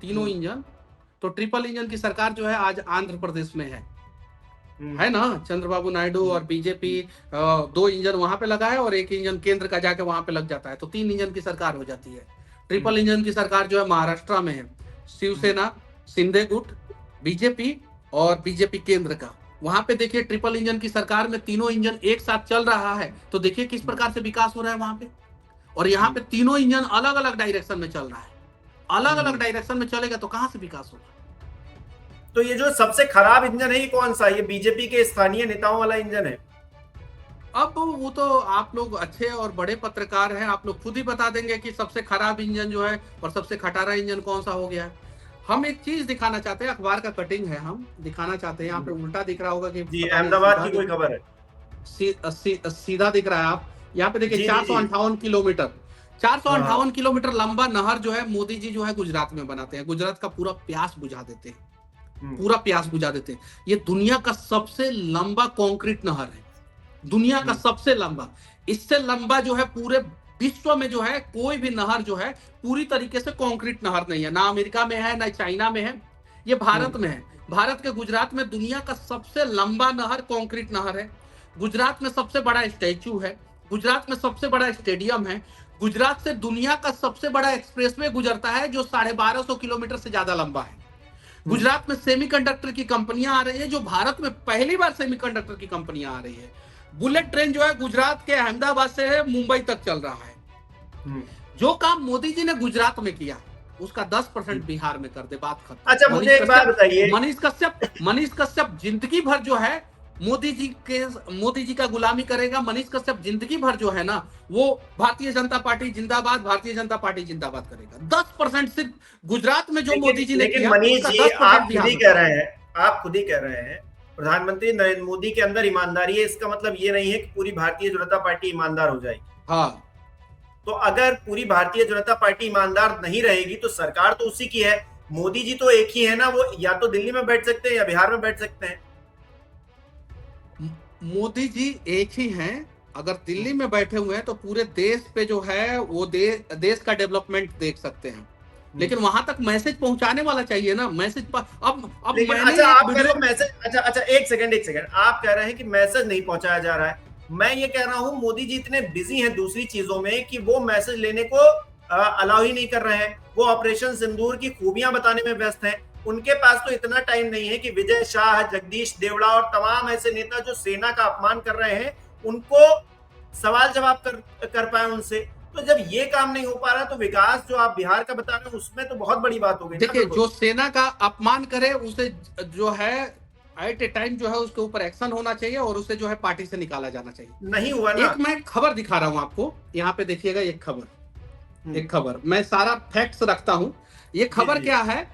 तीनों इंजन, तो ट्रिपल इंजन की सरकार जो है आज आंध्र प्रदेश में है ना, चंद्रबाबू नायडू और बीजेपी 2 इंजन वहां पे लगा है और 1 इंजन केंद्र का जाके वहां पे लग जाता है, तो 3 इंजन की सरकार हो जाती है। ट्रिपल इंजन की सरकार जो है महाराष्ट्र में है, शिवसेना, शिंदे गुट, बीजेपी और बीजेपी केंद्र का। वहां पे देखिए ट्रिपल इंजन की सरकार में तीनों इंजन एक साथ चल रहा है, तो देखिए किस प्रकार से विकास हो रहा है वहां पे। और यहाँ पे तीनों इंजन अलग अलग डायरेक्शन में चल रहा है, अलग अलग डायरेक्शन में चलेगा तो कहां से विकास होगा? तो ये जो सबसे खराब इंजन है ये कौन सा? ये बीजेपी के स्थानीय नेताओं वाला इंजन है। अब वो तो आप लोग अच्छे और बड़े पत्रकार हैं, आप लोग खुद ही बता देंगे कि सबसे खराब इंजन जो है और सबसे खटारा इंजन कौन सा हो गया है। हम एक चीज दिखाना चाहते हैं, अखबार का कटिंग है, हम दिखाना चाहते हैं। यहाँ पे उल्टा दिख रहा होगा कि जी, अहमदाबाद की कोई खबर है, सीधा दिख रहा है। आप यहाँ पे देखिए 458 किलोमीटर, 458 किलोमीटर लंबा नहर जो है मोदी जी जो है गुजरात में बनाते हैं, गुजरात का पूरा प्यास बुझा देते हैं, पूरा प्यास बुझा देते हैं। ये दुनिया का सबसे लंबा कंक्रीट नहर है, दुनिया का सबसे लंबा। इससे लंबा जो है पूरे विश्व में जो है कोई भी नहर जो है पूरी तरीके से कंक्रीट नहर नहीं है, ना अमेरिका में है ना चाइना में है, ये भारत में है। भारत के गुजरात में दुनिया का सबसे लंबा नहर कंक्रीट नहर है। गुजरात में सबसे बड़ा स्टैचू है, गुजरात में सबसे बड़ा स्टेडियम है, गुजरात से दुनिया का सबसे बड़ा एक्सप्रेसवे गुजरता है जो 1250 किलोमीटर से ज्यादा लंबा है। गुजरात में सेमीकंडक्टर की कंपनियां आ रही है, जो भारत में पहली बार सेमीकंडक्टर की कंपनियां आ रही है। बुलेट ट्रेन जो है गुजरात के अहमदाबाद से मुंबई तक चल रहा है। जो काम मोदी जी ने गुजरात में किया उसका 10% बिहार में कर दे, बात खत्म। अच्छा, मुझे एक बात बताइए, मनीष कश्यप जिंदगी भर जो है मोदी जी का गुलामी करेगा। मनीष कश्यप जिंदगी भर जो है ना वो भारतीय जनता पार्टी जिंदाबाद, भारतीय जनता पार्टी जिंदाबाद करेगा। 10% सिर्फ गुजरात में जो मोदी जी ने किया, मनीष जी आप खुद ही कह रहे हैं प्रधानमंत्री नरेंद्र मोदी के अंदर ईमानदारी है, इसका मतलब ये नहीं है कि पूरी भारतीय जनता पार्टी ईमानदार हो जाएगी। हाँ, तो अगर पूरी भारतीय जनता पार्टी ईमानदार नहीं रहेगी तो सरकार तो उसी की है, मोदी जी तो एक ही है ना, वो या तो दिल्ली में बैठ सकते हैं या बिहार में बैठ सकते हैं। मोदी जी एक ही हैं, अगर दिल्ली में बैठे हुए हैं तो पूरे देश पे जो है वो देश का डेवलपमेंट देख सकते हैं। लेकिन वहां तक मैसेज पहुंचाने वाला चाहिए ना, मैसेज पर अब लेकिन मैंने अच्छा, एक आप कह रहे वीडियो। हैं मैसेज, अच्छा अच्छा, एक सेकंड, आप कह रहे हैं कि मैसेज नहीं पहुंचाया जा रहा है। मैं ये कह रहा हूं मोदी जी इतने बिजी हैं दूसरी चीजों में कि वो मैसेज लेने को अलाउ ही नहीं कर रहे हैं। वो ऑपरेशन सिंदूर की खूबियां बताने में व्यस्त हैं। उनके पास तो इतना टाइम नहीं है कि विजय शाह, जगदीश देवड़ा और तमाम ऐसे नेता जो सेना का अपमान कर रहे हैं उनको सवाल जवाब कर पाए उनसे। तो जब ये काम नहीं हो पा रहा तो विकास जो आप बिहार का बता रहे हैं उसमें तो बहुत बड़ी बात हो गई ना। देखिए, बिल्कुल जो सेना का अपमान करे उसे जो है एट ए टाइम जो है उसके ऊपर एक्शन होना चाहिए और उसे जो है पार्टी से निकाला जाना नहीं हुआ चाहिए। ना। एक मैं खबर दिखा रहा हूं आपको, यहाँ पे देखिएगा, एक खबर मैं सारा फैक्ट्स रखता हूं। ये जी खबर जी। क्या है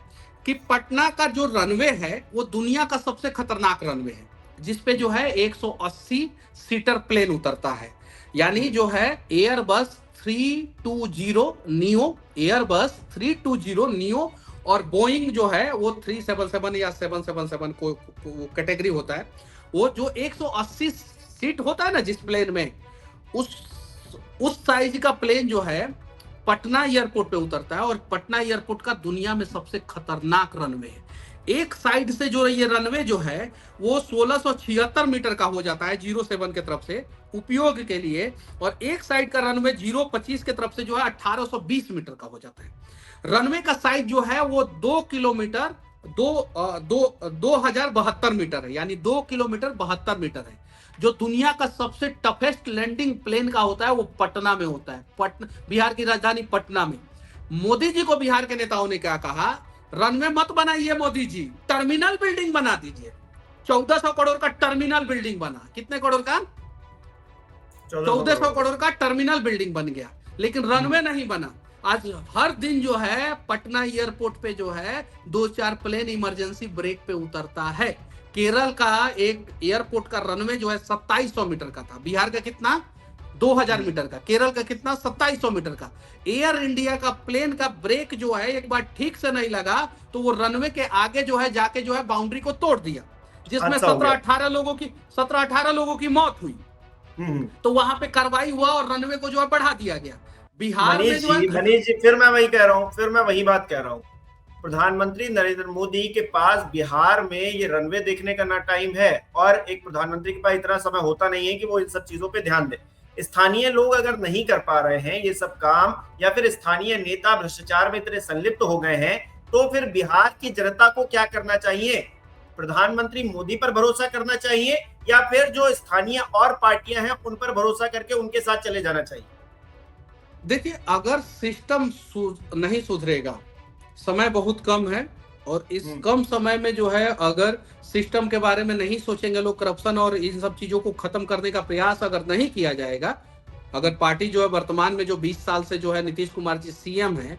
कि पटना का जो रनवे है वो दुनिया का सबसे खतरनाक रनवे है, जिसपे जो है 180 सीटर प्लेन उतरता है। यानी जो है एयरबस 320 नियो, एयरबस 320 नियो और बोइंग जो है वो 377 या 777 को कैटेगरी होता है। वो जो 180 सीट होता है ना जिस प्लेन में, उस उस साइज का प्लेन जो है पटना एयरपोर्ट पे उतरता है। और पटना एयरपोर्ट का दुनिया में सबसे खतरनाक रनवे है। एक साइड से जो ये रनवे जो है वो 1676 मीटर का हो जाता है 07 के तरफ से उपयोग के लिए, और एक साइड का रनवे 025 के तरफ से जो है 1820 मीटर का हो जाता है। रनवे का साइज जो है वो 2 किलोमीटर 2072 मीटर है, यानी 2 किलोमीटर 72 मीटर है। जो दुनिया का सबसे टफेस्ट लैंडिंग प्लेन का होता है वो पटना में होता है, पटना, बिहार की राजधानी पटना में। मोदी जी को बिहार के नेताओं ने क्या कहा, रनवे मत बनाइए मोदी जी, टर्मिनल बिल्डिंग बना दीजिए। 1400 करोड़ का टर्मिनल बिल्डिंग बना, कितने करोड़ का? 1400 करोड़ का टर्मिनल बिल्डिंग बन गया, लेकिन रनवे नहीं बना। आज हर दिन जो है पटना एयरपोर्ट पे जो है 2-4 प्लेन इमरजेंसी ब्रेक पे उतरता है। केरल का एक एयरपोर्ट का रनवे जो है 2700 मीटर का था, बिहार का कितना? 2000 मीटर का। केरल का कितना? 2700 मीटर का। एयर इंडिया का प्लेन का ब्रेक जो है एक बार ठीक से नहीं लगा तो वो रनवे के आगे जो है जाके जो है बाउंड्री को तोड़ दिया, जिसमें 17-18 लोगों की मौत हुई। तो वहां पे कार्रवाई हुआ और रनवे को जो है बढ़ा दिया गया। बिहार में जो है मनीष जी, फिर मैं वही कह रहा हूँ, फिर मैं वही बात कह रहा हूँ। प्रधानमंत्री नरेंद्र मोदी के पास बिहार में ये रनवे देखने का ना टाइम है, और एक प्रधानमंत्री के पास इतना समय होता नहीं है कि वो इन सब चीजों पे ध्यान दे। स्थानीय लोग अगर नहीं कर पा रहे हैं ये सब काम, या फिर स्थानीय नेता भ्रष्टाचार में इतने संलिप्त हो गए हैं, तो फिर बिहार की जनता को क्या करना चाहिए? प्रधानमंत्री मोदी पर भरोसा करना चाहिए, या फिर जो स्थानीय और पार्टियां हैं उन पर भरोसा करके उनके साथ चले जाना चाहिए? देखिए, अगर सिस्टम नहीं सुधरेगा, समय बहुत कम है, और इस कम समय में जो है अगर सिस्टम के बारे में नहीं सोचेंगे लोग, करप्शन और इन सब चीजों को खत्म करने का प्रयास अगर नहीं किया जाएगा, अगर पार्टी जो है वर्तमान में जो 20 साल से जो है नीतीश कुमार जी सीएम है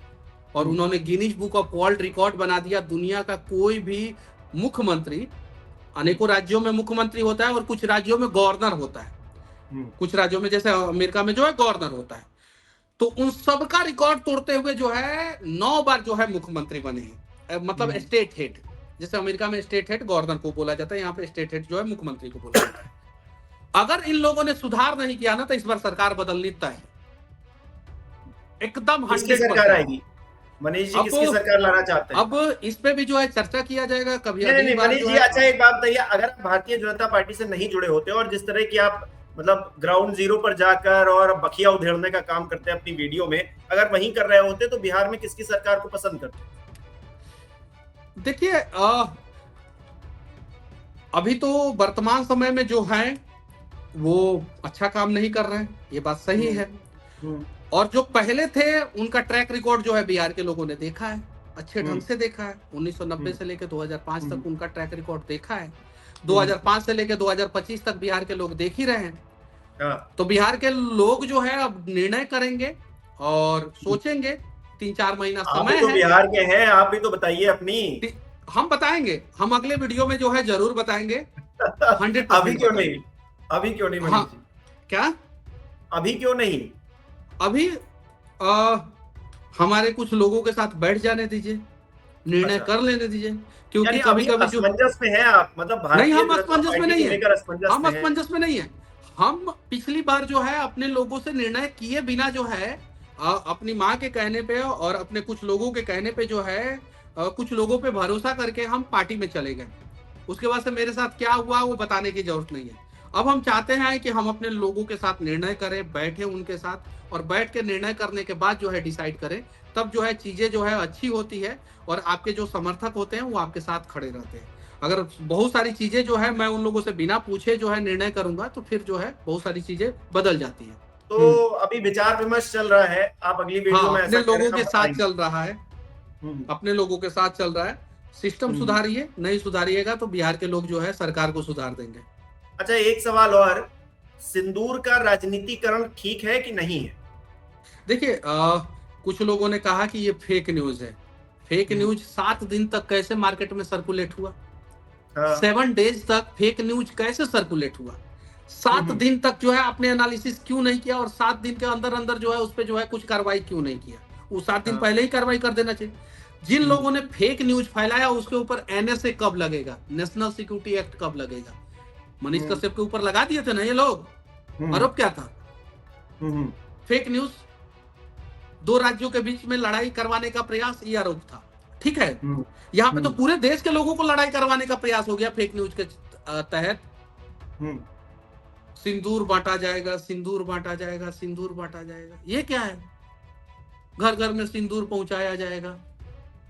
और उन्होंने Guinness book of world record बना दिया, दुनिया का कोई भी मुख्यमंत्री, अनेकों राज्यों में मुख्यमंत्री होता है और कुछ राज्यों में गवर्नर होता है, कुछ राज्यों में जैसे अमेरिका में जो है गवर्नर होता है, तो उन सबका रिकॉर्ड तोड़ते हुए जो है 9 बार जो है मुख्यमंत्री बने हैं, मतलब स्टेट हेड। जैसे अमेरिका में स्टेट हेड गवर्नर को बोला जाता है, यहाँ पे स्टेट हेड जो है मुख्यमंत्री को बोला जाता है। अगर इन लोगों ने सुधार नहीं किया ना तो इस बार सरकार बदलनी तय है, एकदम 100%। सरकार आएगी मनीष जी, किसकी सरकार लाना चाहते हैं? अब इस पे भी जो है चर्चा किया जाएगा कभी। नहीं मनीष जी, अच्छा एक बात बताइए, अगर भारतीय जनता पार्टी से नहीं जुड़े होते और जिस तरह की आप मतलब ग्राउंड जीरो पर जाकर और बखिया उधेड़ने का काम करते हैं अपनी वीडियो में, अगर वहीं कर रहे होते तो बिहार में किसकी सरकार को पसंद करते? देखिए, अभी तो वर्तमान समय में जो है वो अच्छा काम नहीं कर रहे हैं, ये बात सही है। और जो पहले थे उनका ट्रैक रिकॉर्ड जो है बिहार के लोगों ने देखा है, अच्छे ढंग से देखा है। 1990 से लेकर 2005 तक उनका ट्रैक रिकॉर्ड देखा है। 2005 से लेकर 2025 तक बिहार के लोग देख ही रहे हैं। तो बिहार के लोग जो है अब निर्णय करेंगे और सोचेंगे। 3-4 महीना समय है। बिहार के हैं, आप भी तो बताइए अपनी। हम बताएंगे, हम अगले वीडियो में जो है जरूर बताएंगे। 100% अभी क्यों नहीं? अभी क्यों नहीं? हाँ, क्या अभी क्यों नहीं? अभी हमारे कुछ लोगों के साथ बैठ जाने दीजिए, निर्णय कर लेने दीजिए, क्योंकि कभी कभी जो असमंजस में है आप, मतलब नहीं, हम असमंजस में नहीं है, हम असमंजस में नहीं है। हम पिछली बार जो है अपने लोगों से निर्णय किए बिना जो है अपनी माँ के कहने पे और अपने कुछ लोगों के कहने पे जो है कुछ लोगों पे भरोसा करके हम पार्टी में चले गए। उसके बाद से मेरे साथ क्या हुआ वो बताने की जरूरत नहीं है। अब हम चाहते हैं कि हम अपने लोगों के साथ निर्णय करें, बैठे उनके साथ और बैठ के निर्णय करने के बाद जो है डिसाइड करें, तब जो है चीजें जो है अच्छी होती है और आपके जो समर्थक होते हैं वो आपके साथ खड़े रहते हैं। अगर बहुत सारी चीजें जो है मैं उन लोगों से बिना पूछे जो है निर्णय करूंगा तो फिर जो है बहुत सारी चीजें बदल जाती है। तो अभी विचार विमर्श चल रहा है, आप अगली वीडियो हाँ, में अपने ऐसा लोगों करें के हम साथ बताएंगे। चल रहा है, अपने लोगों के साथ चल रहा है। सिस्टम हम्म। सुधारिए, नहीं सुधारिएगा तो बिहार के लोग जो है सरकार को सुधार देंगे। अच्छा, एक सवाल और, सिंदूर का राजनीतिकरण ठीक है कि नहीं है? देखिए कुछ लोगों ने कहा कि ये फेक न्यूज है। फेक न्यूज 7 दिन तक कैसे मार्केट में सर्कुलेट हुआ? हाँ। 7 डेज तक फेक न्यूज कैसे सर्कुलेट हुआ? 7 दिन तक जो है आपने एनालिसिस क्यों नहीं किया और 7 दिन के अंदर अंदर जो है उस पर जो है कुछ कार्रवाई क्यों नहीं किया? वो 7 दिन हाँ। पहले ही कार्रवाई कर देना चाहिए। जिन लोगों ने फेक न्यूज फैलाया उसके ऊपर एनएसए कब लगेगा, नेशनल सिक्योरिटी एक्ट कब लगेगा? मनीष कश्यप के ऊपर लगा दिए थे ना ये लोग। आरोप क्या था? फेक न्यूज, 2 राज्यों के बीच में लड़ाई करवाने का प्रयास, ये आरोप था। ठीक है, यहाँ पे तो पूरे देश के लोगों को लड़ाई करवाने का प्रयास हो गया फेक न्यूज के तहत। सिंदूर बांटा जाएगा, सिंदूर बांटा जाएगा, सिंदूर बांटा जाएगा, ये क्या है? घर घर में सिंदूर पहुंचाया जाएगा,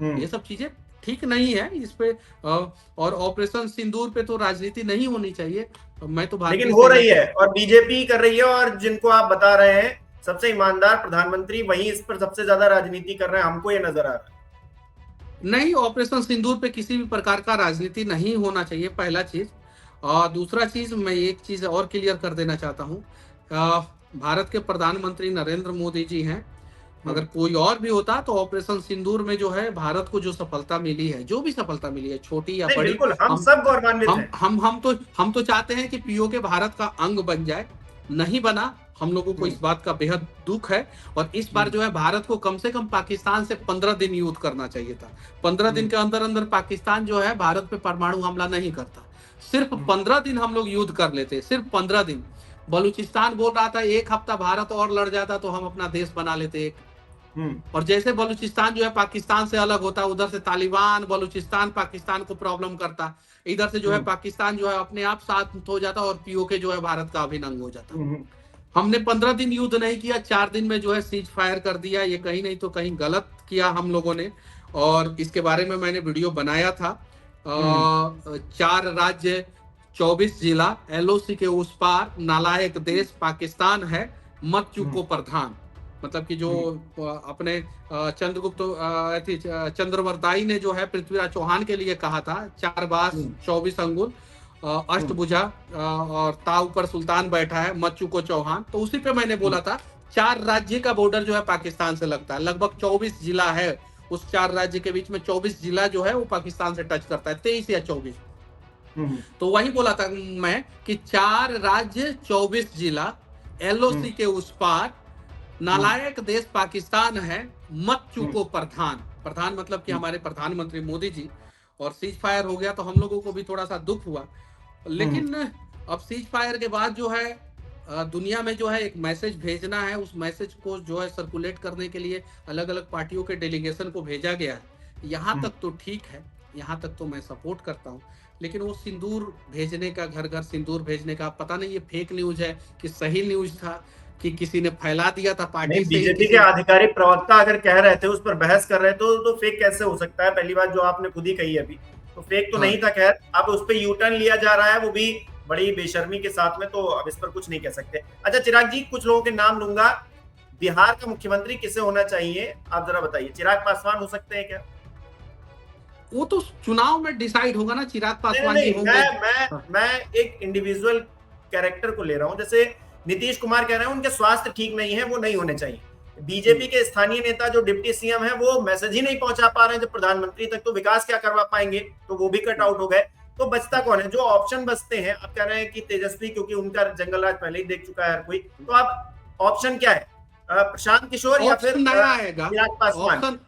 ये सब चीजें ठीक नहीं है। इस पे और ऑपरेशन सिंदूर पे तो राजनीति नहीं होनी चाहिए। मैं तो लेकिन हो रही है और बीजेपी कर रही है, और जिनको आप बता रहे हैं सबसे ईमानदार प्रधानमंत्री वही इस पर सबसे ज्यादा राजनीति कर रहे हैं, हमको ये नजर आ रहा है। नहीं, ऑपरेशन सिंदूर पे किसी भी प्रकार का राजनीति नहीं होना चाहिए, पहला चीज। और दूसरा चीज, मैं एक चीज और क्लियर कर देना चाहता हूँ, भारत के प्रधानमंत्री नरेंद्र मोदी जी हैं। अगर कोई और भी होता तो ऑपरेशन सिंदूर में जो है भारत को जो सफलता मिली है, जो भी सफलता मिली है, छोटी या बड़ी, बिल्कुल हम सब गौरवान्वित हैं। हम तो चाहते हैं कि पीओके भारत का अंग बन जाए। नहीं बना, हम लोगों को इस बात का बेहद दुख है। और इस बार जो है भारत को कम से कम पाकिस्तान से 15 दिन युद्ध करना चाहिए था। 15 दिन के अंदर अंदर पाकिस्तान जो है भारत पे परमाणु हमला नहीं करता। सिर्फ 15 दिन हम लोग युद्ध कर लेते, सिर्फ 15 दिन। बलूचिस्तान बोल रहा था 1 हफ्ता भारत और लड़ जाता तो हम अपना देश बना लेते एक। और जैसे बलूचिस्तान जो है पाकिस्तान से अलग होता, उधर से तालिबान बलूचिस्तान पाकिस्तान को प्रॉब्लम करता, इधर से जो है पाकिस्तान जो है अपने आप साथ हो जाता और पीओके जो है भारत का अभिन्न अंग हो जाता। हमने 15 दिन युद्ध नहीं किया, 4 दिन में जो है सीज फायर कर दिया। ये कहीं नहीं तो कहीं गलत किया हम लोगों ने, और इसके बारे में मैंने वीडियो बनाया था। 4 राज्य 24 जिला, एलओसी के उस पार नालायक देश पाकिस्तान है, मत चूको प्रधान। मतलब कि जो अपने चंद्रगुप्त चंद्रवर्ताई ने जो है पृथ्वीराज चौहान के लिए कहा था, 4 बास 24 अंगुल अष्टभुजा और ताव पर सुल्तान बैठा है, मत चूको चौहान। तो उसी पे मैंने बोला था 4 राज्य का बॉर्डर जो है पाकिस्तान से लगता है, लगभग 24 जिला है उस 4 राज्य के बीच में। 24 जिला जो है वो पाकिस्तान से टच करता है, 23 या 24। तो वही बोला था मैं कि 4 राज्य 24 जिला, एलओसी के उस पार नालायक देश पाकिस्तान है, मत चूको प्रधान। प्रधान मतलब कि हमारे प्रधानमंत्री मोदी जी। और सीज फायर हो गया तो हम लोगों को भी थोड़ा सा दुख हुआ। लेकिन अब सीज फायर के बाद जो है दुनिया में जो है एक मैसेज भेजना है, उस मैसेज को जो है सर्कुलेट करने के लिए अलग अलग पार्टियों के डेलीगेशन को भेजा गया है। यहाँ तक तो ठीक है, यहाँ तक तो मैं सपोर्ट करता हूँ। लेकिन वो सिंदूर भेजने का, घर घर सिंदूर भेजने का, पता नहीं ये फेक न्यूज है कि सही न्यूज था कि किसी ने फैला दिया था पार्टी से। बीजेपी के आधिकारिक प्रवक्ता अगर कह रहे थे, उस पर बहस कर रहे थे, तो फेक कैसे हो सकता है? पहली बात जो आपने खुद ही कही अभी, तो फेक तो नहीं था। खैर अब उस पर यू टर्न लिया जा रहा है, वो भी बड़ी बेशर्मी के साथ में, तो अब इस पर कुछ नहीं कह सकते। अच्छा चिराग जी, कुछ लोगों के नाम लूंगा, बिहार का मुख्यमंत्री किसे होना चाहिए आप जरा बताइए। चिराग पासवान हो सकते हैं क्या? वो तो चुनाव में डिसाइड होगा ना, चिराग पासवान जी होंगे। मैं एक इंडिविजुअल कैरेक्टर को ले रहा हूं। जैसे नीतीश कुमार कह रहे हैं उनके स्वास्थ्य ठीक नहीं है, वो नहीं होने चाहिए। बीजेपी के स्थानीय नेता जो डिप्टी सीएम है वो मैसेज ही नहीं पहुंचा पा रहे हैं जब प्रधानमंत्री तक, तो विकास क्या करवा पाएंगे? तो वो भी कट आउट हो गए। तो बचता कौन है? जो ऑप्शन बचते हैं, आप कह रहे हैं कि तेजस्वी, क्योंकि उनका जंगल राज पहले ही देख चुका है हर कोई, तो आप ऑप्शन क्या है? प्रशांत किशोर या फिर नया आएगा? चिराग पासवान?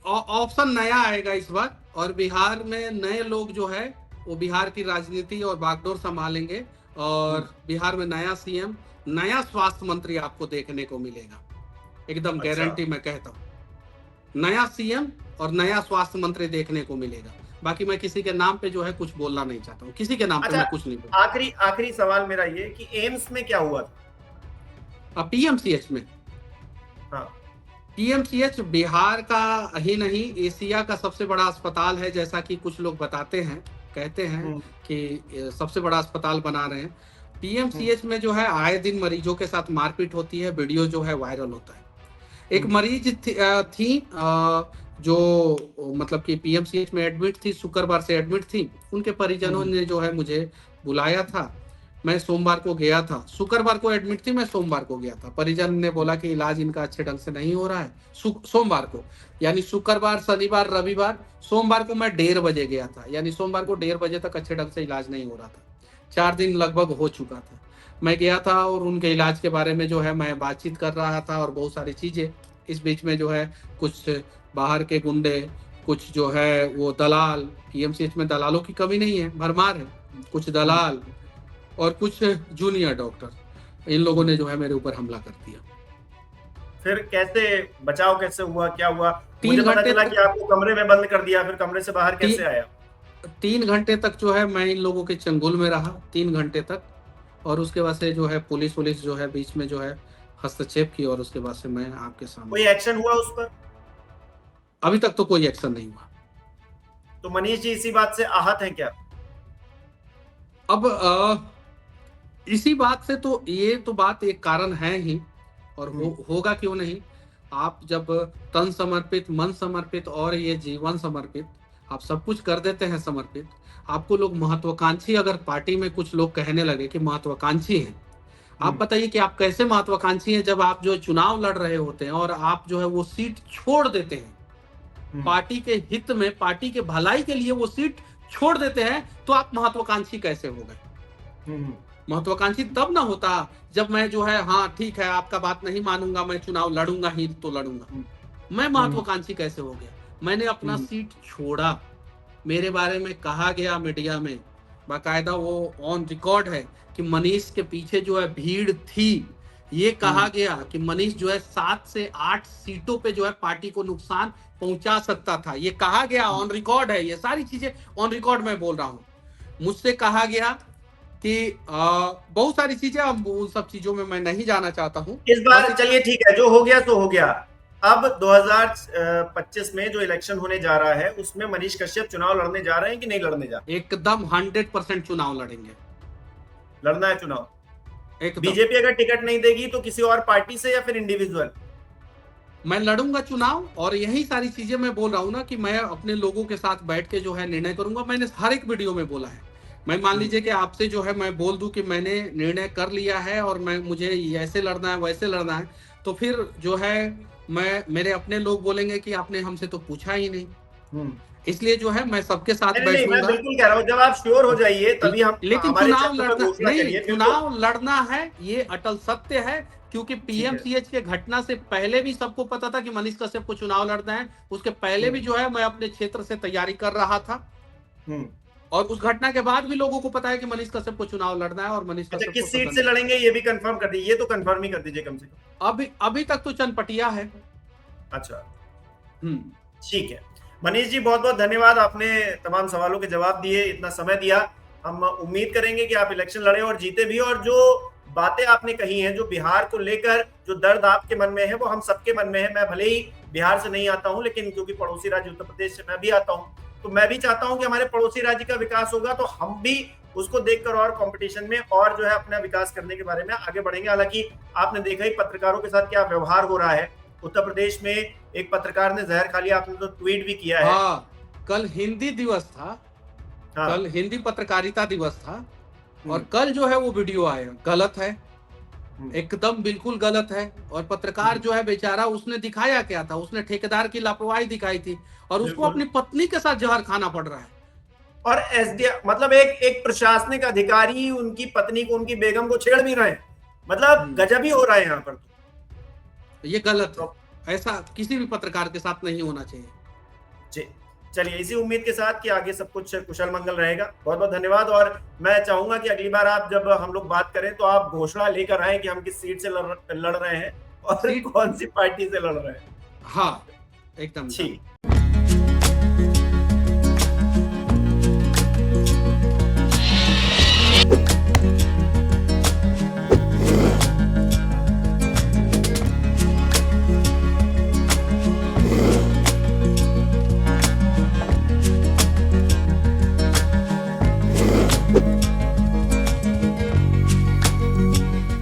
ऑप्शन नया आएगा इस बार, और बिहार में नए लोग जो है वो बिहार की राजनीति और बागडोर संभालेंगे। और बिहार में नया सीएम, नया स्वास्थ्य मंत्री आपको देखने को मिलेगा। एकदम अच्छा गारंटी मैं कहता हूँ। नया सीएम और नया स्वास्थ्य मंत्री देखने को मिलेगा। बाकी मैं किसी के नाम पे जो है कुछ बोलना नहीं चाहता हूँ, किसी के नाम पे अच्छा, मैं कुछ नहीं बोलूँ। आखिरी आखिरी सवाल मेरा ये कि एम्स में क्या हुआ था? पीएमसीएच में, हाँ। पीएमसीएच बिहार का ही नहीं एशिया का सबसे बड़ा अस्पताल है, जैसा कि कुछ लोग बताते हैं, कहते हैं हम्म, कि सबसे बड़ा अस्पताल बना रहे हैं। हम्म, पीएमसीएच में जो है आए दिन मरीजों के साथ मारपीट होती है, वीडियो जो है वायरल होता है। एक हम्म, मरीज थी जो मतलब कि पीएमसीएच में एडमिट थी, शुक्रवार से एडमिट थी। उनके परिजनों हम्म, ने जो है मुझे बुलाया था। मैं सोमवार को गया था, शुक्रवार को एडमिट थी, मैं सोमवार को गया था। परिजन ने बोला कि इलाज इनका अच्छे ढंग से नहीं हो रहा है। सोमवार को, यानी शुक्रवार, शनिवार, रविवार, सोमवार को मैं 1:30 बजे गया था, यानी सोमवार को 1:30 बजे तक अच्छे ढंग से इलाज नहीं हो रहा था। 4 दिन लगभग हो चुका था। मैं गया था और उनके इलाज के बारे में जो है मैं बातचीत कर रहा था और बहुत सारी चीजें। इस बीच में जो है कुछ बाहर के गुंडे, कुछ जो है वो दलाल, पीएमसीएच में दलालों की कमी नहीं है, भरमार है। कुछ हम्म, दलाल और कुछ जूनियर डॉक्टर, इन लोगों ने जो है मेरे ऊपर हमला कर दिया। फिर कैसे बचाव कैसे हुआ, क्या हुआ? मुझे तीन पता घंटे चला कि तक आपको कमरे में बंद कर दिया, फिर कमरे से बाहर ती, कैसे आया? 3 घंटे तक जो है मैं इन लोगों के चंगुल में रहा, 3 घंटे तक। और उसके बाद से जो है पुलिस जो है बीच में जो है हस्तक्षेप की, और उसके बाद से मैं आपके सामने कोई आया। एक्शन हुआ उस पर? अभी तक तो कोई एक्शन नहीं हुआ। तो मनीष जी इसी बात से आहत हैं क्या? अब इसी बात से तो ये तो बात एक कारण है ही, और होगा क्यों नहीं। आप जब तन समर्पित, मन समर्पित और ये जीवन समर्पित, आप सब कुछ कर देते हैं समर्पित। आपको लोग महत्वाकांक्षी, अगर पार्टी में कुछ लोग कहने लगे कि महत्वाकांक्षी हैं, आप बताइए कि आप कैसे महत्वाकांक्षी हैं जब आप जो चुनाव लड़ रहे होते हैं और आप जो है वो सीट छोड़ देते हैं, पार्टी के हित में, पार्टी के भलाई के लिए वो सीट छोड़ देते हैं, तो आप महत्वाकांक्षी कैसे हो गए? महत्वाकांक्षी तब ना होता जब मैं जो है, हाँ ठीक है आपका बात नहीं मानूंगा, मैं चुनाव लड़ूंगा ही तो लड़ूंगा। मैं महत्वाकांक्षी कैसे हो गया? मैंने अपना सीट छोड़ा, मेरे बारे में कहा गया मीडिया में, बाकायदा वो ऑन रिकॉर्ड है कि मनीष के पीछे जो है भीड़ थी। ये कहा गया कि मनीष जो है 7 से 8 सीटों पे जो है पार्टी को नुकसान पहुंचा सकता था। ये कहा गया, ऑन रिकॉर्ड है, ये सारी चीजें ऑन रिकॉर्ड में बोल रहा हूं। मुझसे कहा गया कि बहुत सारी चीजें, अब उन सब चीजों में मैं नहीं जाना चाहता हूं। इस बार चलिए ठीक है, जो हो गया तो हो गया। अब 2025 में जो इलेक्शन होने जा रहा है उसमें मनीष कश्यप चुनाव लड़ने जा रहे हैं कि नहीं लड़ने जा रहे? एकदम 100% चुनाव लड़ेंगे। लड़ना है चुनाव? एकदम बीजेपी अगर टिकट नहीं देगी तो किसी और पार्टी से या फिर इंडिविजुअल? मैं लड़ूंगा चुनाव, और यही सारी चीजें मैं बोल रहा हूं ना कि मैं अपने लोगों के साथ बैठ के जो है निर्णय करूंगा। मैंने हर एक वीडियो में बोला है। मैं मान लीजिए कि आपसे जो है मैं बोल दूं कि मैंने निर्णय कर लिया है और मैं, मुझे ऐसे लड़ना है वैसे लड़ना है, तो फिर जो है मेरे अपने लोग बोलेंगे कि आपने हमसे तो पूछा ही नहीं। इसलिए जो है मैं सबके साथ नहीं नहीं, मैं बैठूंगा। बिल्कुल कह रहा हूँ, जब आप श्योर हो जाइए तभी हम लेकिन हमारे चुनाव चैनल पर लड़ना घोषणा नहीं, करिए, बिल्कुल। चुनाव लड़ना है, ये अटल सत्य है। क्योंकि ठीक है। पीएमसीएच के घटना से पहले भी सबको पता था कि मनीष कश्यप को चुनाव लड़ना है। उसके पहले भी जो है मैं अपने क्षेत्र से तैयारी कर रहा था, और उस घटना के बाद भी लोगों को पता है कि मनीष कश्यप को चुनाव लड़ना है, और मनीष अच्छा, कश्यप को किस सीट सदन से में। लड़ेंगे ये भी कंफर्म कर दीजिए, ये तो कंफर्म ही कर दीजिए कम से कम। अभी तक तो चनपटिया है। अच्छा, हम्म ठीक है। मनीष जी बहुत बहुत धन्यवाद, आपने तमाम सवालों के जवाब दिए, इतना समय दिया। हम उम्मीद करेंगे कि आप इलेक्शन लड़े और जीते भी, और जो बातें आपने कही हैं, जो बिहार को लेकर जो दर्द आपके मन में है वो हम सबके मन में है। मैं भले ही बिहार से नहीं आता हूं, लेकिन क्योंकि पड़ोसी राज्य उत्तर प्रदेश से मैं भी आता हूं, तो मैं भी चाहता हूं कि हमारे पड़ोसी राज्य का विकास होगा तो हम भी उसको देखकर और कंपटीशन में और जो है अपना विकास करने के बारे में आगे बढ़ेंगे। हालांकि आपने देखा ही पत्रकारों के साथ क्या व्यवहार हो रहा है। उत्तर प्रदेश में एक पत्रकार ने जहर खा लिया, आपने तो ट्वीट भी किया है। हाँ, कल हिंदी दिवस था। हाँ। कल हिंदी पत्रकारिता दिवस था, और कल जो है वो वीडियो आया, गलत है, एकदम बिल्कुल गलत है। और पत्रकार जो है बेचारा, उसने दिखाया क्या था? उसने ठेकेदार की लापरवाही दिखाई थी, और उसको अपनी पत्नी के साथ जहर खाना पड़ रहा है। और एसडीएम मतलब एक प्रशासनिक अधिकारी उनकी पत्नी को, उनकी बेगम को छेड़ भी रहे हैं, मतलब गजब ही हो रहा है यहाँ पर। ये गलत है, ऐसा किसी भी पत्रकार के साथ नहीं होना चाहिए। जी, चलिए इसी उम्मीद के साथ कि आगे सब कुछ कुशल मंगल रहेगा। बहुत बहुत धन्यवाद, और मैं चाहूंगा कि अगली बार आप जब हम लोग बात करें तो आप घोषणा लेकर आए कि हम किस सीट से लड़ रहे हैं, और सीट कौन सी पार्टी से लड़ रहे हैं? हाँ, एकदम, एकदम। ठीक